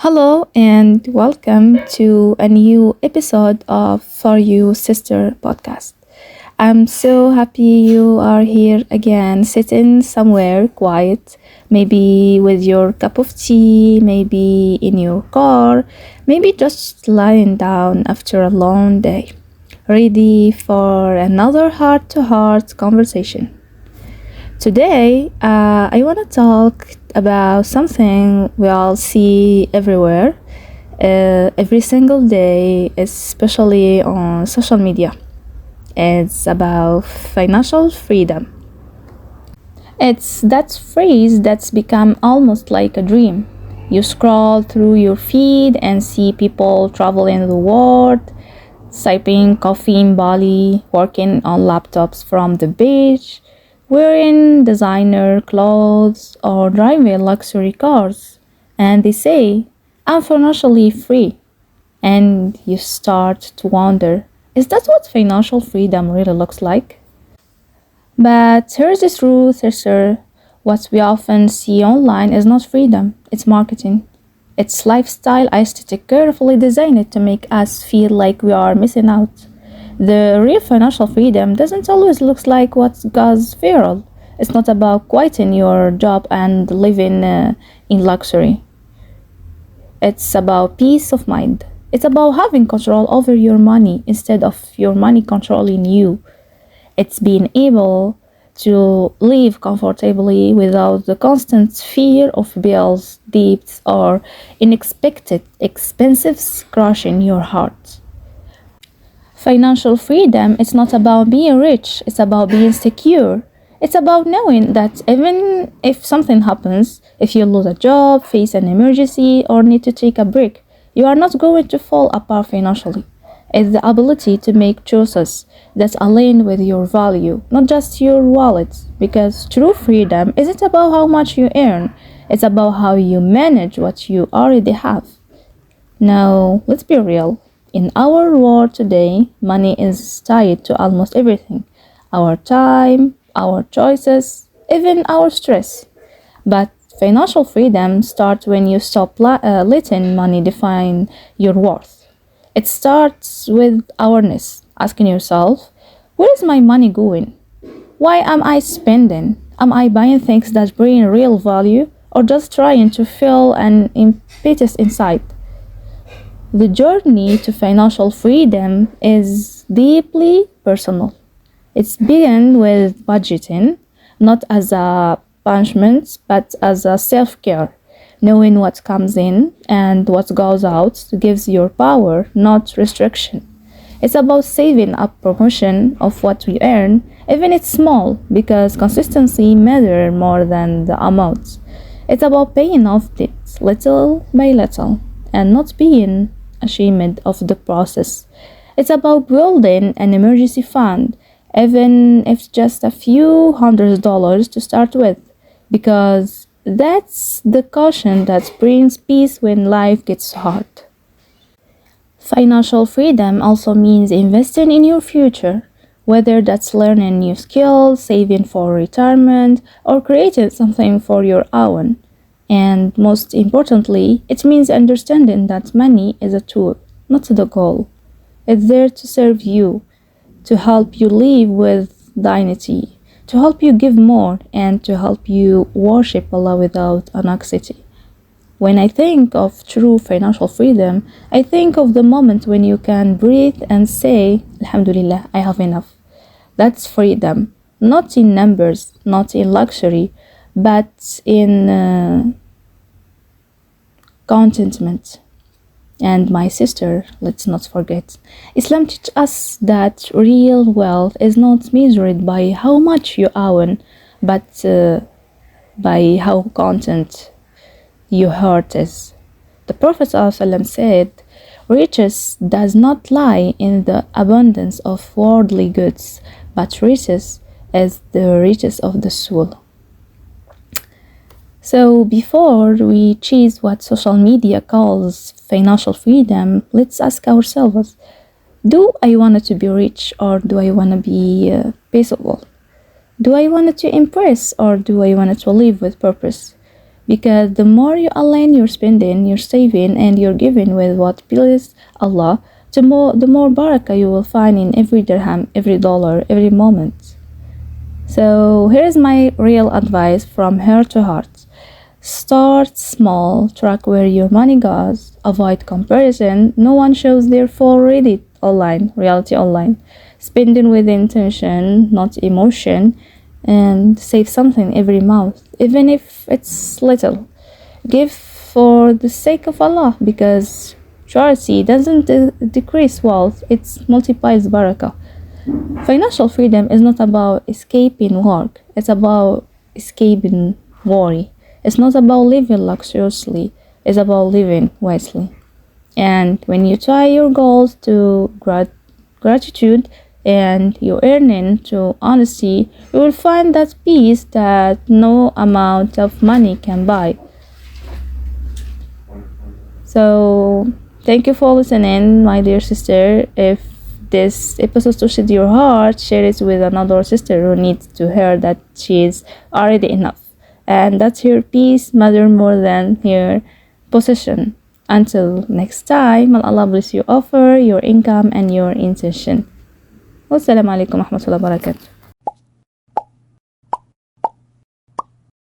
Hello and welcome to a new episode of For You Sister podcast. I'm so happy you are here again, sitting somewhere quiet, maybe with your cup of tea, maybe in your car, maybe just lying down after a long day, ready for another heart to heart conversation. Today, I want to talk about something we all see everywhere, every single day, especially on social media. It's about financial freedom. It's that phrase that's become almost like a dream. You scroll through your feed and see people traveling the world, sipping coffee in Bali, working on laptops from the beach, wearing designer clothes, or driving luxury cars. And they say, I'm financially free. And you start to wonder, is that what financial freedom really looks like? But here's the truth, sister. What we often see online is not freedom, it's marketing. It's lifestyle aesthetic carefully designed to make us feel like we are missing out. The real financial freedom doesn't always look like what goes viral. It's not about quitting your job and living in luxury. It's about peace of mind. It's about having control over your money instead of your money controlling you. It's being able to live comfortably without the constant fear of bills, debts, or unexpected expenses crushing your heart. Financial freedom is not about being rich, it's about being secure. It's about knowing that even if something happens, if you lose a job, face an emergency, or need to take a break, you are not going to fall apart financially. It's the ability to make choices that align with your value, not just your wallet. Because true freedom isn't about how much you earn, it's about how you manage what you already have. Now, let's be real. In our world today, money is tied to almost everything: our time, our choices, even our stress. But financial freedom starts when you stop letting money define your worth. It starts with awareness, asking yourself, where is my money going? Why am I spending? Am I buying things that bring real value or just trying to fill an impetus inside? The journey to financial freedom is deeply personal. It's begun with budgeting, not as a punishment, but as a self-care. Knowing what comes in and what goes out gives your power, not restriction. It's about saving up proportion of what we earn, even it's small, because consistency matters more than the amount. It's about paying off debt little by little and not being ashamed of the process. It's about building an emergency fund, even if it's just a few $100s to start with, because that's the caution that brings peace when life gets hard. Financial freedom also means investing in your future, whether that's learning new skills, saving for retirement, or creating something for your own. And most importantly, it means understanding that money is a tool, not the goal. It's there to serve you, to help you live with dignity, to help you give more, and to help you worship Allah without anxiety. When I think of true financial freedom, I think of the moment when you can breathe and say, Alhamdulillah, I have enough. That's freedom, not in numbers, not in luxury, but in contentment. And my sister, let's not forget, Islam teaches us that real wealth is not measured by how much you own, but by how content your heart is. The Prophet ﷺ said, riches does not lie in the abundance of worldly goods, but riches is the riches of the soul. So before we chase what social media calls financial freedom, let's ask ourselves, do I want to be rich or do I want to be peaceable? Do I want to impress or do I want to live with purpose? Because the more you align your spending, your saving, and your giving with what pleases Allah, the more barakah you will find in every dirham, every dollar, every moment. So here's my real advice from heart to heart. Start small, track where your money goes, avoid comparison. No one shows their full reality online. Spending with intention, not emotion, and save something every month, even if it's little. Give for the sake of Allah, because charity doesn't decrease wealth, it multiplies barakah. Financial freedom is not about escaping work, it's about escaping worry. It's not about living luxuriously, it's about living wisely. And when you tie your goals to gratitude and your earning to honesty, you will find that peace that no amount of money can buy. So, thank you for listening, my dear sister. If this episode touched your heart, share it with another sister who needs to hear that she is already enough and that her peace matters more than her possession. Until next time, may Allah bless you offer, your income, and your intention. Wassalamu alaikum warahmatullahi wabarakatuh.